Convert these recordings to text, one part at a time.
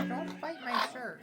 Don't bite my shirt.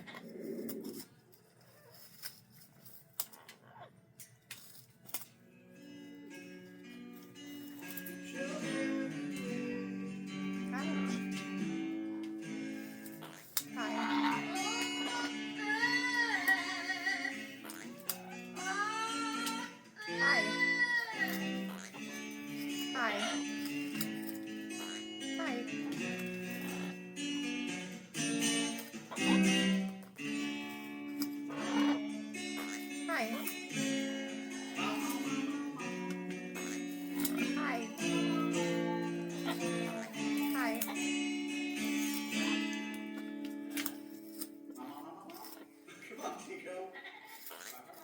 Tico.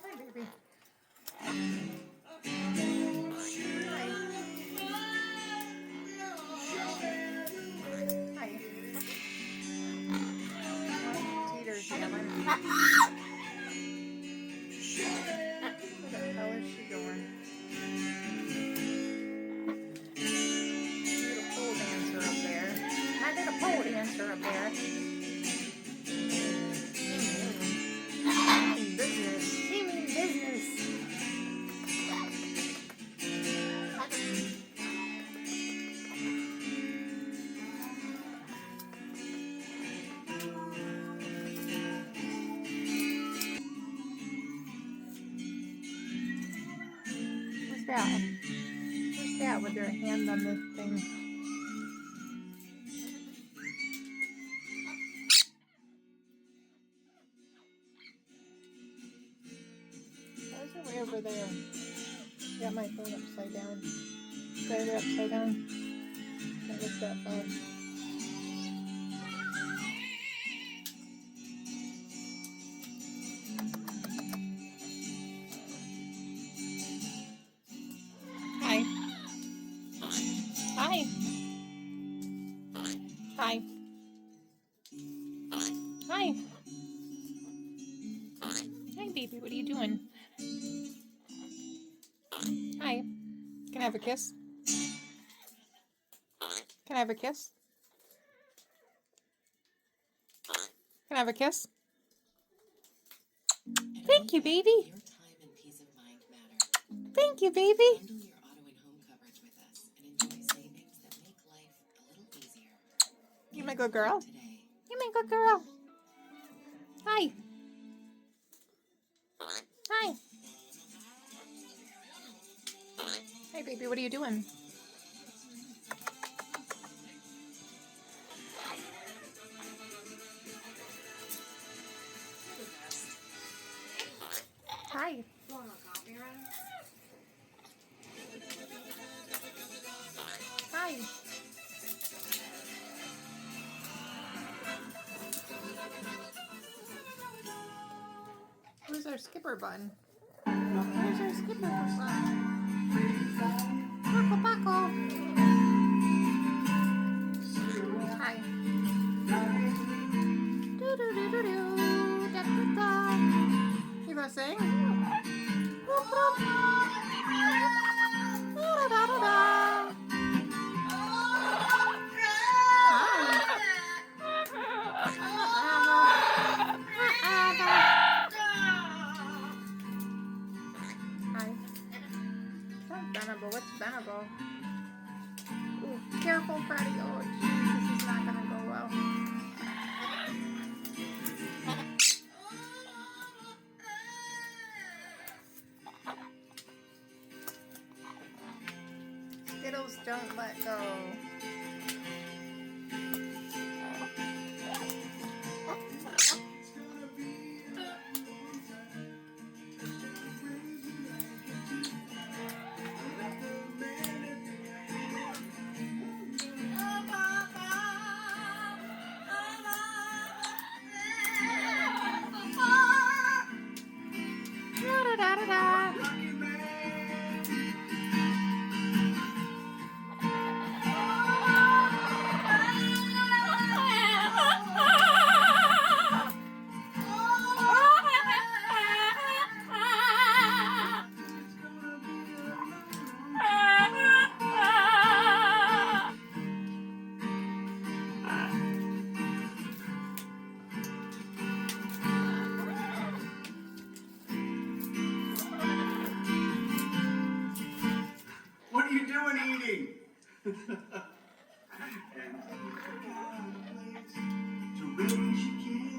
Hi, baby. Hi. Teeter's yelling. Where the hell is she going? Little pole dancer up there. I did a pole dancer up there. He mean business. What's that? What's that with your hand on this thing? Where's it way over there? Got my phone upside down. Got it upside down. Can't look that far. Hi. Hi. Hi. Hi. Hi, baby. What are you doing? Hi. Can I have a kiss? Can I have a kiss? Can I have a kiss? Thank you, baby. Thank you, baby. You my good girl. You my good girl. Hi. Hi. Hey, baby, what are you doing? Hi. Hi. Where's our skipper bun? Where's our skipper bun? Paco, Paco. Hi. Do do do do do. Da da da. You gonna sing? Boop, boop. Da da da da. Venable. What's Venable? Ooh, careful, Freddy. Oh, jeez, this is not going to go well. Skittles don't let go. Ta-da! What are you doing eating? To raise your kids.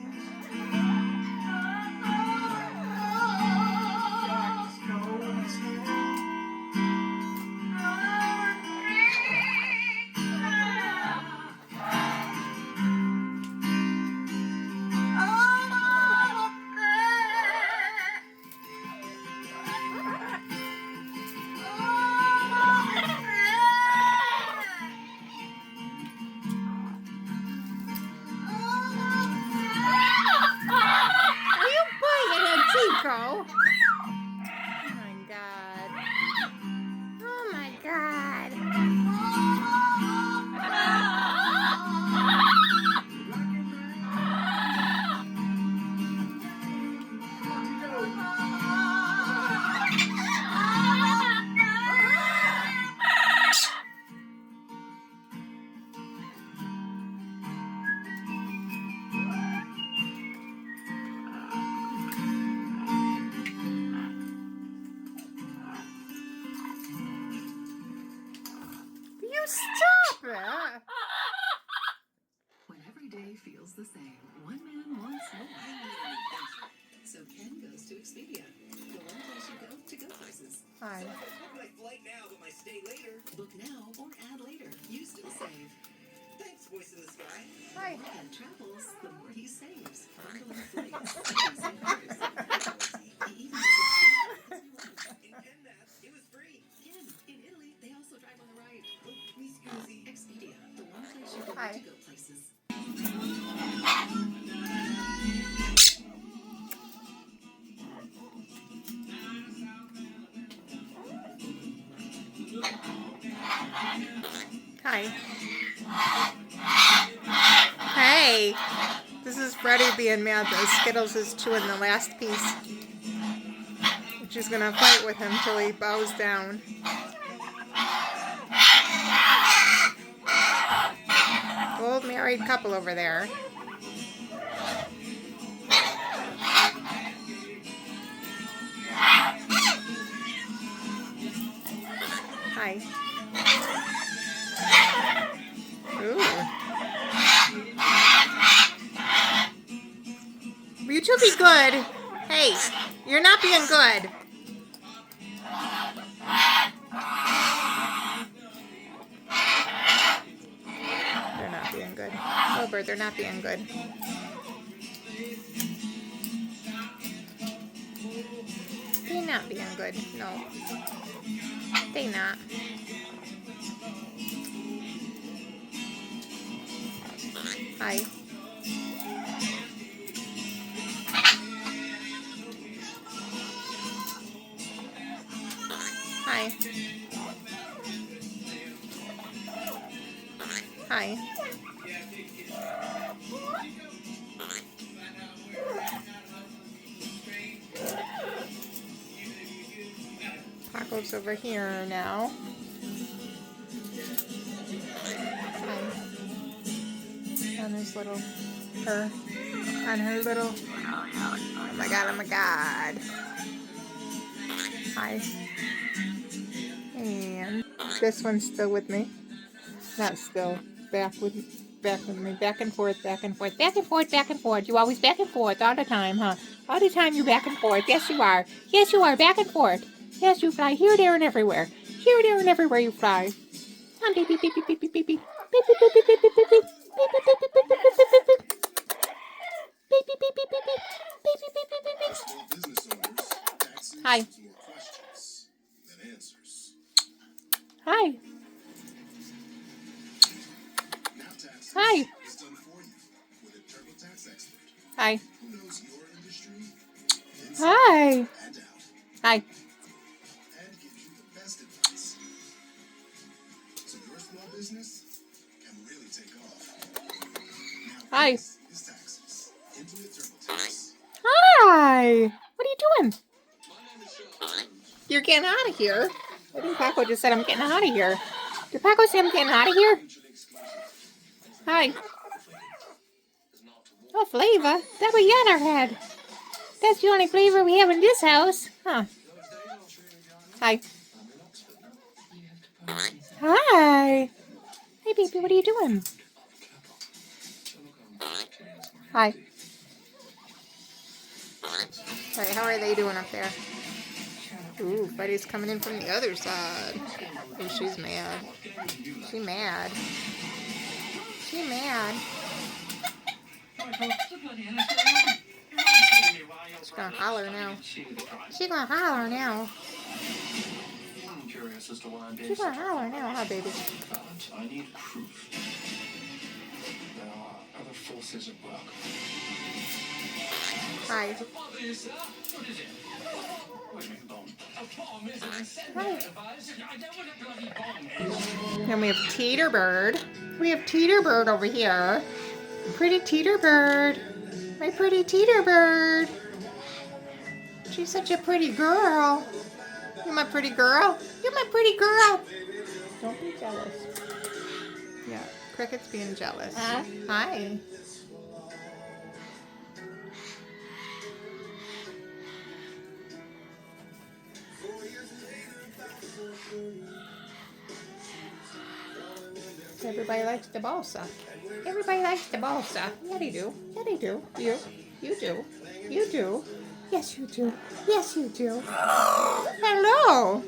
Jack stole his head. Are you biting at Tico? Oh my god. Oh my god. You stop it! When every day feels the same, one man wants more. So Ken goes to Expedia, the one place you go to go places. Hi. Book my flight now, but my stay later. Book now or add later. You still save. Thanks, voice in the sky. Hi. The more Ken travels, the more he saves. Bundling flights, saving cruise. He even In Kenneth, it was free. Ken, in Italy, they also drive on the right. Oh, me scusi. Expedia, the one place you go Hi. to go places. Hi. Hey! This is Freddi being mad that Skittles is chewing the last piece. She's gonna fight with him till he bows down. Old married couple over there. Hi. Ooh. You two be good. Hey, you're not being good. They're not being good. Wilbur, they're not being good. They not being good. No. They not. Hi. Hi. Hi. Paco's over here now. Hi. On his little, on her little, oh my god, oh my god. Hi. And this one's still with me. Not still. Back with me. Back and forth, back and forth. Back and forth, back and forth. You always back and forth all the time, huh? All the time you back and forth. Yes, you are. Yes, you are. Back and forth. Yes, you fly here, there, and everywhere. Here, there, and everywhere you fly. Beep, beep, beep, beep, beep, beep, beep, beep. Beep, beep, beep, beep, beep, beep, beep, beep. Beep, beep, beep, beep, beep, beep, beep, beep, beep. Beep, beep, beep, beep, beep, beep. Beep, beep, beep, beep, beep, beep. Hi. Hi. Hi. Hi. Hi. Hi. And gives you the best advice. So your small business can really take off. Now Hi. this is Taxes. Infinite TurboTax. Hi. What are you doing? You're getting out of here. I think Paco just said I'm getting out of here. Did Paco say I'm getting out of here? Hi. Oh, flavor? That we got our head. That's the only flavor we have in this house. Huh. Hi. Hi. Hey, baby, what are you doing? Hi. Alright, how are they doing up there? Ooh, Freddi's coming in from the other side. Oh, she's mad. She mad. She mad. She's gonna holler now. She's gonna holler now. I'm curious as to why I'm being She's gonna holler now, huh, baby? but I need proof. There are other forces at work. Hi. What is that? What is it? What do you mean, bomb? A bomb is a Hi. device. I know what a bloody bomb is. Then we have Teeter Bird. We have Teeter Bird over here. Pretty Teeter Bird. My pretty Teeter Bird. She's such a pretty girl. You're my pretty girl. You're my pretty girl. Don't be jealous. Yeah, Cricket's being jealous. Hi. Everybody likes the balsa. Everybody likes the balsa. Yeah, they do. Yeah, they do. You do. You do. Yes, you do. Yes, you do. Hello.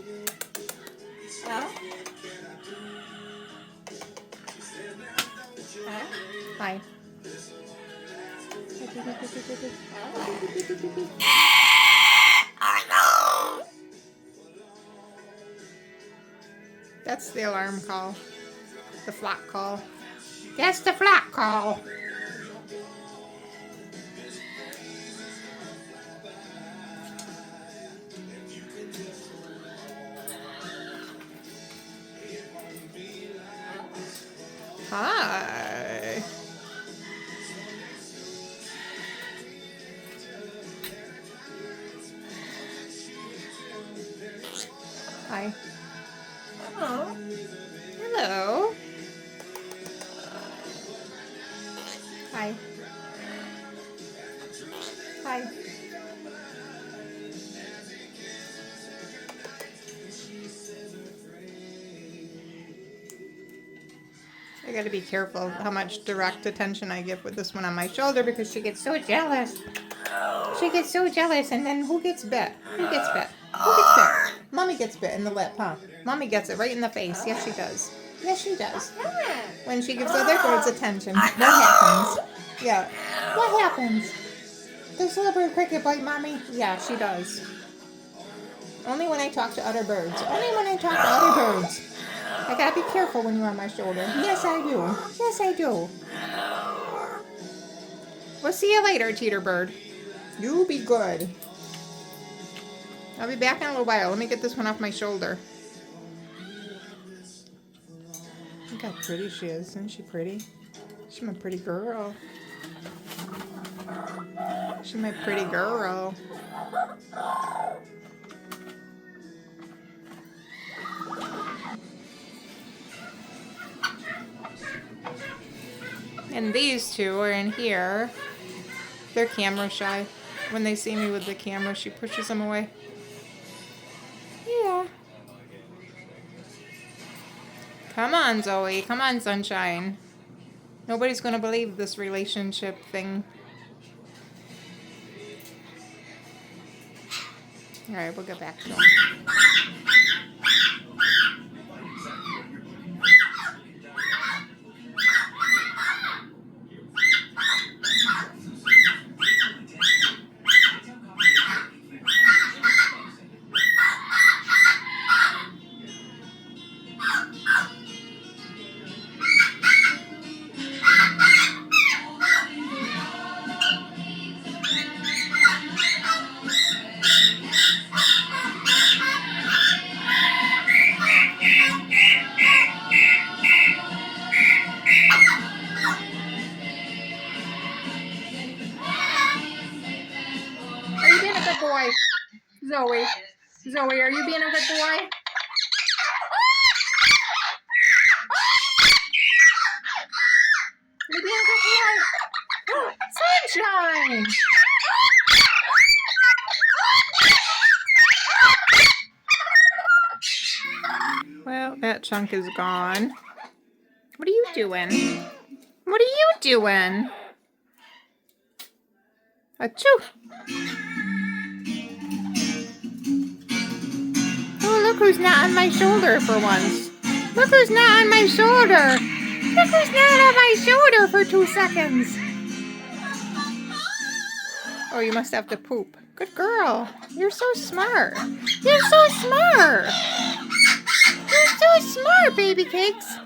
Hi. That's the alarm call. The flock call. That's the flock call. Hi. Hi. Oh. Hello. Hi. Hi. I gotta be careful how much direct attention I give with this one on my shoulder because she gets so jealous. She gets so jealous, and then who gets bit? Who gets bit? Who gets bit? Mommy gets bit in the lip, huh? Mommy gets it right in the face. Yes, she does. Yes, she does. When she gives other birds attention, what happens? Yeah. What happens? Does little bird cricket bite mommy? Yeah, she does. Only when I talk to other birds. Only when I talk to other birds. I gotta be careful when you're on my shoulder. Yes, I do. Yes, I do. We'll see you later, Teeter Bird. You be good. I'll be back in a little while. Let me get this one off my shoulder. Look how pretty she is. Isn't she pretty? She's my pretty girl. She's my pretty girl. And these two are in here. They're camera shy. When they see me with the camera, she pushes them away. Yeah. Come on, Zoe. Come on, sunshine. Nobody's going to believe this relationship thing. All right, we'll get back to them. good boy? Zoe. Zoe, are you being a good boy? You being a good boy? Sunshine! Well, that chunk is gone. What are you doing? What are you doing? Achoo! Oh, look who's not on my shoulder for once. Look who's not on my shoulder. Look who's not on my shoulder for 2 seconds. Oh, you must have to poop. Good girl. You're so smart. You're so smart. You're so smart, baby cakes.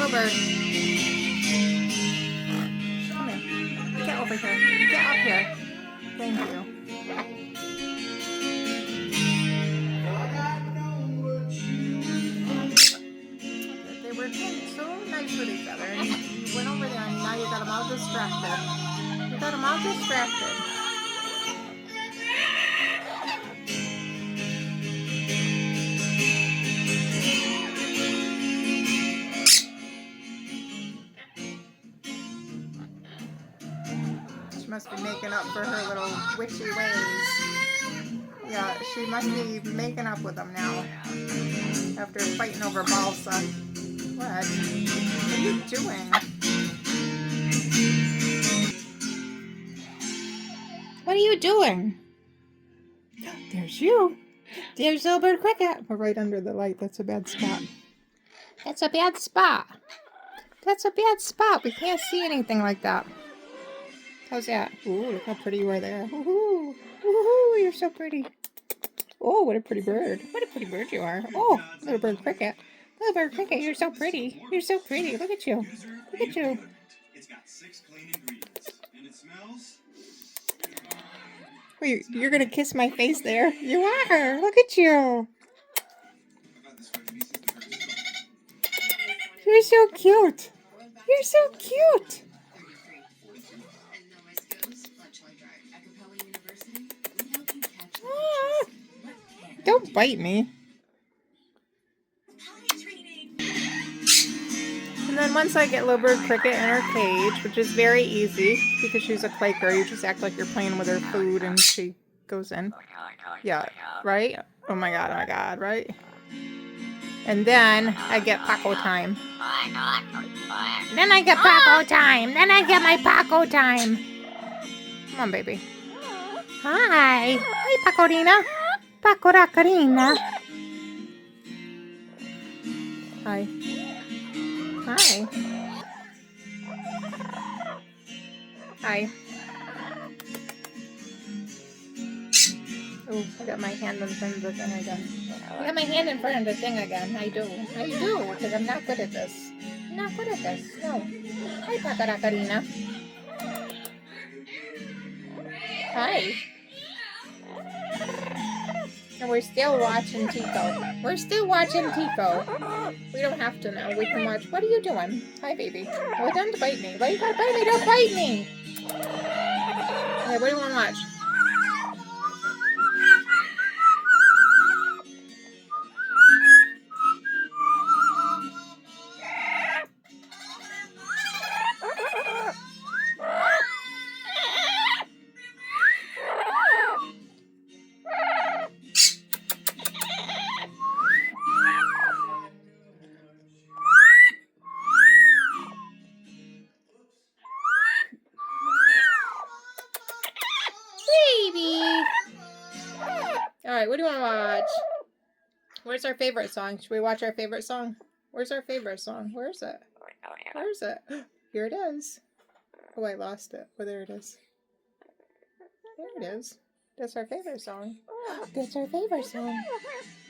Bird. Come here. Get over here. Get up here. Thank you. They were being so nice with each other, and you went over there, and now you got them all distracted. You got them all distracted. She must be making up for her little witchy ways. Yeah, she must be making up with them now. After fighting over balsa. What? What are you doing? What are you doing? There's you. There's little bird cricket. We're right under the light. That's a bad spot. That's a bad spot. That's a bad spot. We can't see anything like that. How's that? Ooh, look how pretty you are there. Woohoo! Woohoo! You're so pretty. Oh, what a pretty bird. What a pretty bird you are. Oh, little bird cricket. Little bird cricket, you're so pretty. You're so pretty. Look at you. Look at you. It's got 6 clean ingredients, and it smells. Wait, you're going to kiss my face there? You are. Look at you. You're so cute. You're so cute. Ah, don't bite me. And then once I get little bird cricket in her cage, which is very easy because she's a Quaker, you just act like you're playing with her food and she goes in. Yeah, right? Oh my god, right? And then I get Paco time. Then I get Paco time. Then I get my Paco time. Come on, baby. Hi. Hi, Pacorinna. Pacorinna. Hi. Hi. Hi. Oh, I got my hand in front of the thing again. I got my hand in front of the thing again. I do, because I'm not good at this. I'm not good at this. No. Hi, Pacorinna. Hi. And we're still watching Tico. We're still watching Tico. We don't have to now. We can watch. What are you doing? Hi, baby. Oh, don't bite me. Why you gotta bite me? Don't bite me. Okay, what do you want to watch? Baby. All right, what do you want to watch? What Where's our favorite song? Should we watch our favorite song? Where's our favorite song? Where is it? Where is it? Here it is. Oh, I lost it. Oh, there it is. There it is. That's our favorite song. That's our favorite song.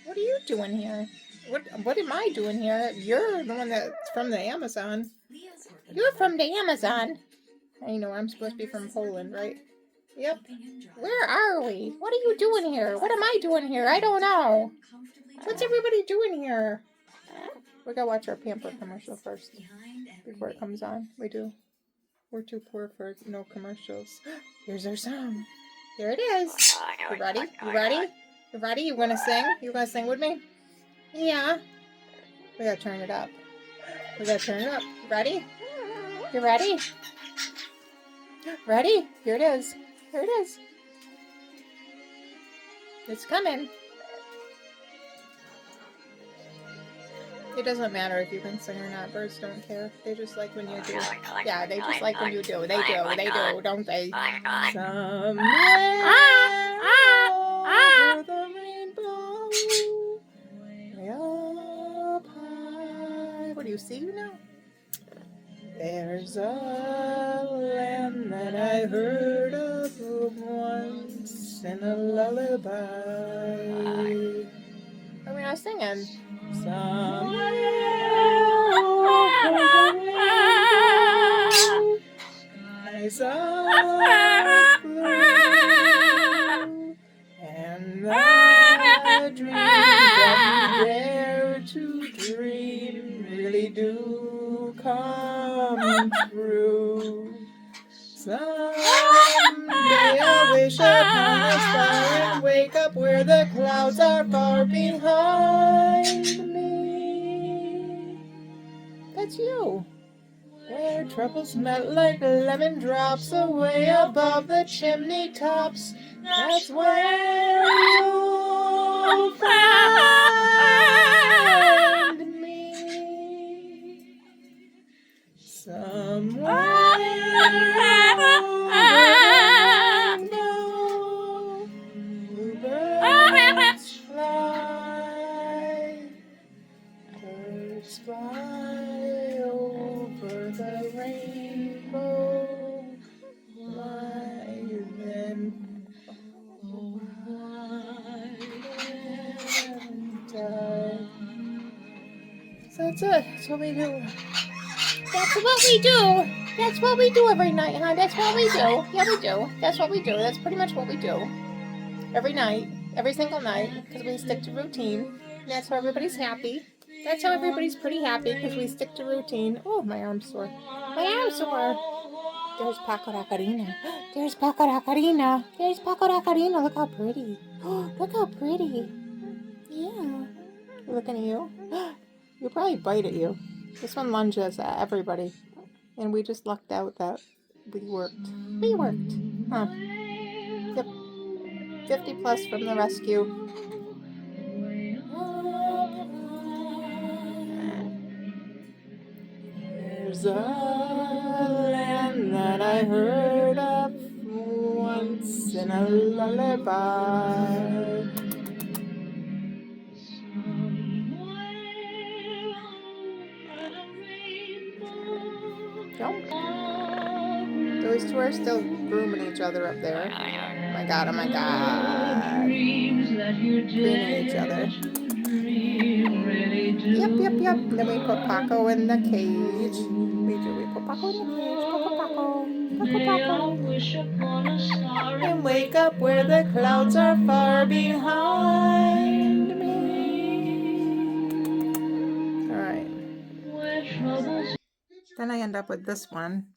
What are you doing here? What am I doing here? You're the one that's from the Amazon. You're from the Amazon. I know, I'm supposed to be from Poland, right? Yep. Where are we? What are you doing here? What am I doing here? I don't know. What's everybody doing here? We gotta watch our Pamper commercial first before it comes on. We do. We're too poor for no commercials. Here's our song. Here it is. You ready? You ready? You ready? You gonna sing? You gonna sing with me? Yeah. We gotta turn it up. We gotta turn it up. Ready? You ready? Ready? Here it is. Here it is. It's coming. It doesn't matter if you can sing or not. Birds don't care. They just like when you do. Yeah, they just like when you do. They do. They do, don't they? Somewhere over the rainbow, way up high. What do you see now? There's a land that I heard of once in a lullaby. Are we not singing? Somewhere over the rainbow, eyes are blue, and the dreams that you dare to dream really do come true. Someday I'll wish upon a star and wake up where the clouds are far behind me. That's you. Where troubles melt like lemon drops away above the chimney tops. That's where you'll find me. Somewhere over bluebirds fly, birds fly over the rainbow, fly then and die. So that's it. That's what we do. That's what we do. That's what we do every night, huh? That's what we do. Yeah, we do. That's what we do. That's pretty much what we do. Every night. Every single night. Because we stick to routine. And that's how everybody's happy. That's how everybody's pretty happy. Because we stick to routine. Oh, my arm's sore. My arm's sore. There's Pacorinna. There's Pacorinna. There's Pacorinna. Look how pretty. Look how pretty. Yeah. Looking at you. You'll probably bite at you. This one lunges at everybody. And we just lucked out that we worked. We worked. Huh. Yep. 50 plus from the rescue. There's a land that I heard of once in a lullaby. Nope. Those two are still grooming each other up there. Oh my god, oh my god. Grooming each other. Yep. Then we put Paco in the cage. We put Paco in the cage. Paco. And wake up where the clouds are far behind me. Alright. Then I end up with this one.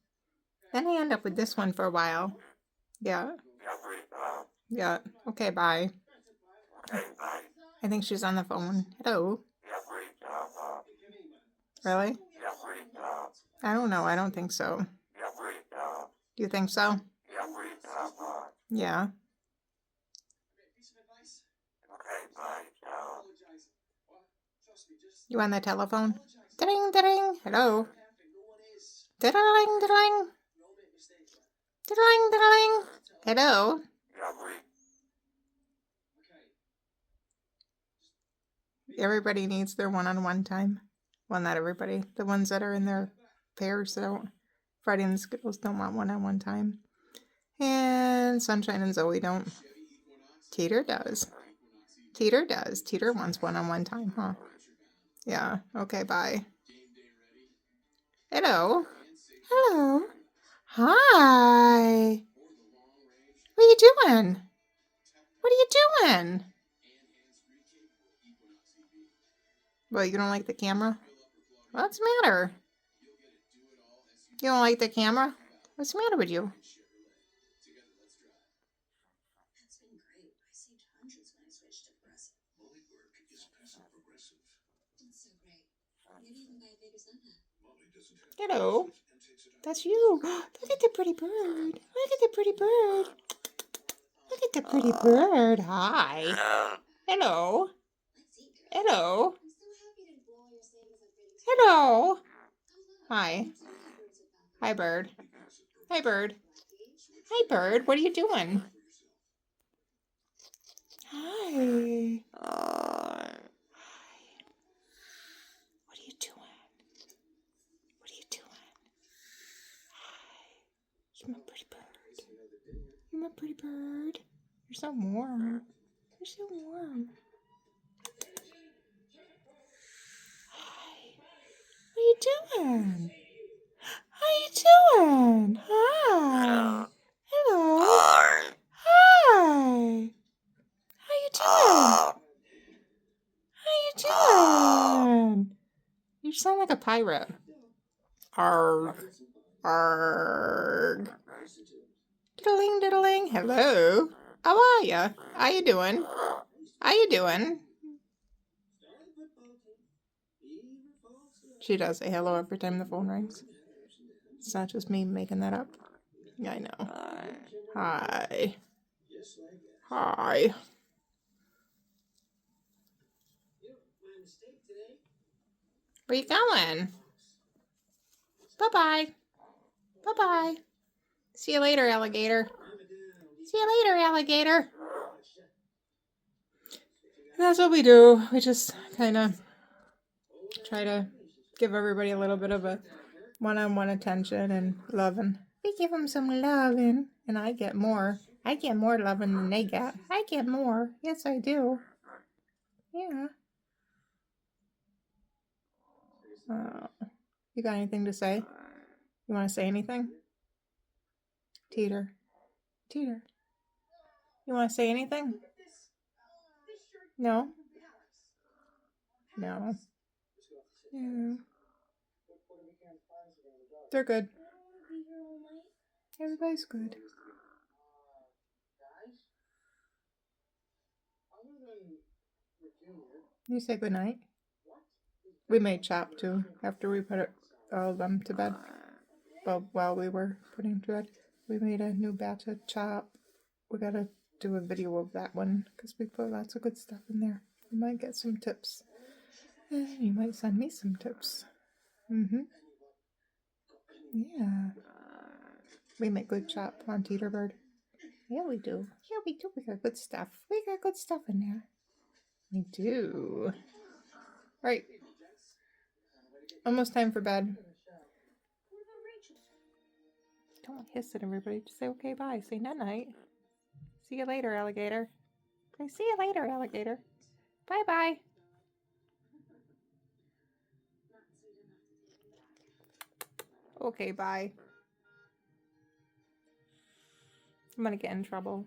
Then I end up with this one for a while. Yeah. Yeah. Okay, bye. I think she's on the phone. Hello. Really? I don't know. I don't think so. Do you think so? Yeah. You on the telephone? Ding, ding. Hello. Ding, ding. Ding. Hello. Everybody needs their one-on-one time. Well, not everybody. The ones that are in their pairs don't. Freddi and the Skittles don't want one-on-one time. And Sunshine and Zoe don't. Teeter does. Teeter does. Teeter wants one-on-one time, huh? Yeah. Okay, bye. Hello. Hello. Hi. What are you doing? What are you doing? Well, you don't like the camera? What's the matter? You don't like the camera? What's the matter with you? That's been great. I saved hundreds when I switched to progressive. Molly work is passive progressive. That's so great. Maybe even buy a bigger sun hat. Molly doesn't have Hello. and takes it out. That's you. Look at the pretty bird. Look at the pretty bird. Look at the pretty bird. Hi. Hello. Let's eat, girl. Hello. I'm so happy to blow all your savings on Freddi. Hello. Oh, look. Hi. Some of the birds have found Hi, bird. the Hi, bird. beach. Hi, bird. What are you doing? Hi. Hi. What are you doing? What are you doing? Hi. You're my pretty bird. You're my pretty bird. You're so warm. You're so warm. Hi. What are you doing? How you doing? Hi. Hello. Hi. How you doing? How you doing? You sound like a pirate. Arg. Arg. Diddling, diddling. Hello. How are ya? How you doing? How you doing? She does say hello every time the phone rings. It's not just me making that up. I know. Hi. Hi. Where you going? Bye-bye. Bye-bye. See you later, alligator. See you later, alligator. And that's what we do. We just kind of try to give everybody a little bit of a one-on-one attention and loving. We give them some loving, and I get more. I get more loving than they get. I get more. Yes, I do. Yeah. You got anything to say? You want to say anything? Teeter. Teeter. You want to say anything? No? No. Yeah. They're good. Everybody's good. You say goodnight. We made chop too after we put all of them to bed. Well, while we were putting to bed, we made a new batch of chop. We gotta do a video of that one because we put lots of good stuff in there. You might get some tips. And you might send me some tips. Yeah. We make good chop on Teeterbird. Yeah, we do. Yeah, we do. We got good stuff. We got good stuff in there. We do. Right. Almost time for bed. Don't hiss at everybody. Just say okay, bye. Say night-night. See you later, alligator. Say see you later, alligator. Bye-bye. Okay, bye. I'm gonna get in trouble.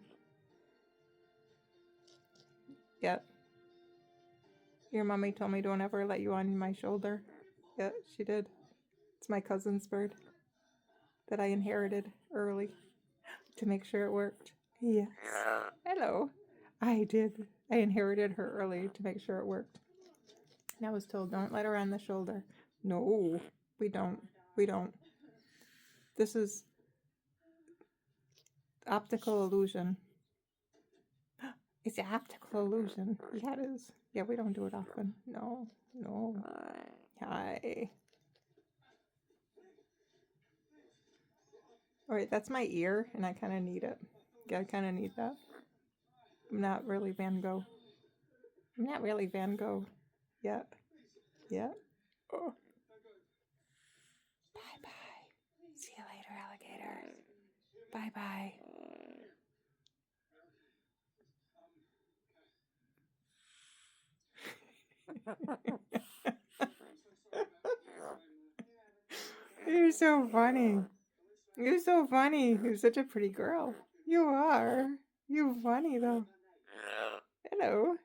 Yep. Your mommy told me don't ever let you on my shoulder. Yeah, she did. It's my cousin's bird that I inherited early to make sure it worked. Yes. Hello. I did. I inherited her early to make sure it worked. And I was told don't let her on the shoulder. No, we don't. We don't. This is optical illusion. It's an optical illusion. Yeah, it is. Yeah, we don't do it often. No, no. Hi. Alright, that's my ear, and I kind of need it. Yeah, I kind of need that. I'm not really Van Gogh. I'm not really Van Gogh. Yep. Yep. Oh. Bye-bye. See you later, alligator. Bye-bye. You're so funny. You're so funny. You're such a pretty girl. You are. You're funny, though. Hello.